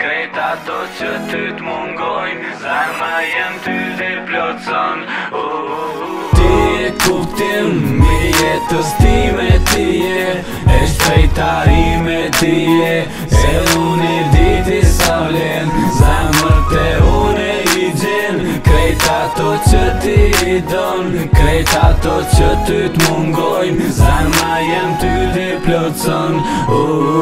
krejt ato që ty t'mungojnë, zarma jem ty dhe plotson. Ti e kuptim mi jetës time tije, e shtrejta ime tije, se unë i diti sa vlen, zamër te unë i gjen, krejt ato që ti i don, krejt ato që ty t'mungojnë, zarma jem ty dhe plotson.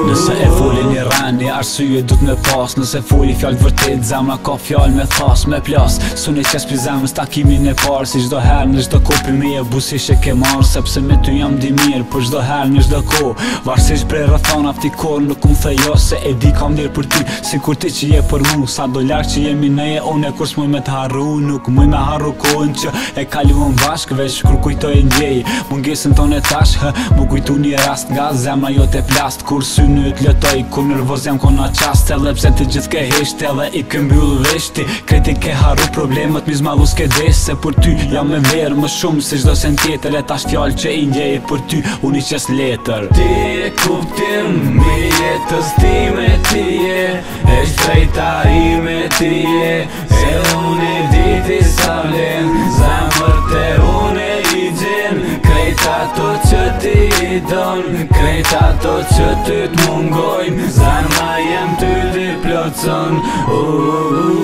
Nëse e foli një rani, arsye du t'me pas, nëse foli fjallë vërtet, zemra ka fjallë me thas, me plas. Suni qes pi zemrës takimin e parë, si gjdo herë në gjdo ko pi mi e busish e ke marë, sepse me ty jam di mirë, për gjdo herë në gjdo ko, varsish prej rëthana fti korë, nuk më thejo se e di kam dirë për ty, si kur ti që je për mu, sa do larkë që jemi neje, unë e kur s'muj me t'harru, nuk muj me harru kohën që e kaluën bashkë, veç kur kujtoj e ndjej, mungesën ton e tash, mu kujtu një rast nga zemra jo te plast, kur synë e t'lëtoj, kur nervoz jam kona qast, edhe pse të gjithë ke hesht, edhe i ke mbyll veshti, kreti ke harru problemet, mi zmadhu s'ke des, se për ty jam me verë më shumë se gjdo sen tjetër, e tash fjallë që i ndjej për ty, unë i qes letër. Ti e kuptim mi jetës time tije, e shtrejta ime tije, se unë i diti sa vlen, zamër te unë i gjen, krejt ato që ti i don, krejt ato që ty t'mungojnë, zarma jem ty dhe plotson.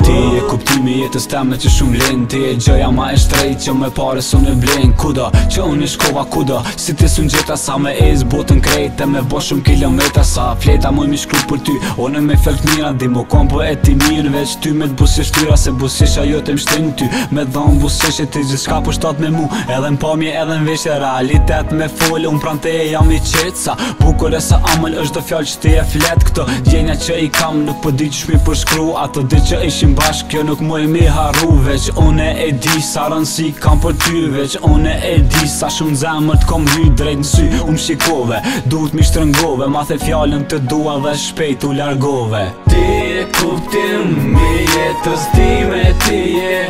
Ti e kuptimi jetës teme që shumë len, ti e gjoja ma e shtrejt që me pare së në blen, kudo që unë i shkova kudo, si ti sun gjeta sa me ez botën krejt, e me bo shumë kilometra, sa fleta muj mi shkru për ty, one me felt mira, di mo kompo e ti mirë, veç ty me t'busish tyra, se busish ajo të mshtin ty, me dhon busish e ti gjithë shka për shtat me mu, edhe m'pamje edhe m'veshje realitet me fol, unë pran te e jam i qetsa, bukur e sa amël është do fjall që ti e flet, këto djenja që i kam nuk po di që shmi përshkru, ato di që ishim bashk, kjo nuk muj mi harru, veç une e di sa rënsi kam për ty, veç une e di sa shumë zemër t'kom hy drejt në sy, unë shikove, duhet mi shtrëngove, ma the fjallën të dua dhe shpejt u largove. Ti e kuptim mi jetës time tije,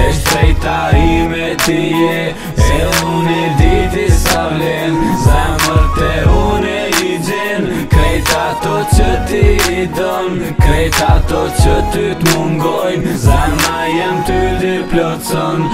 e shtrejta ime tije, se unë i diti sa vlen, zamër te unë i gjen, krejt ato që ti i don, krejt ato që ty t'mungojnë, zarma jem ty dhe plotson.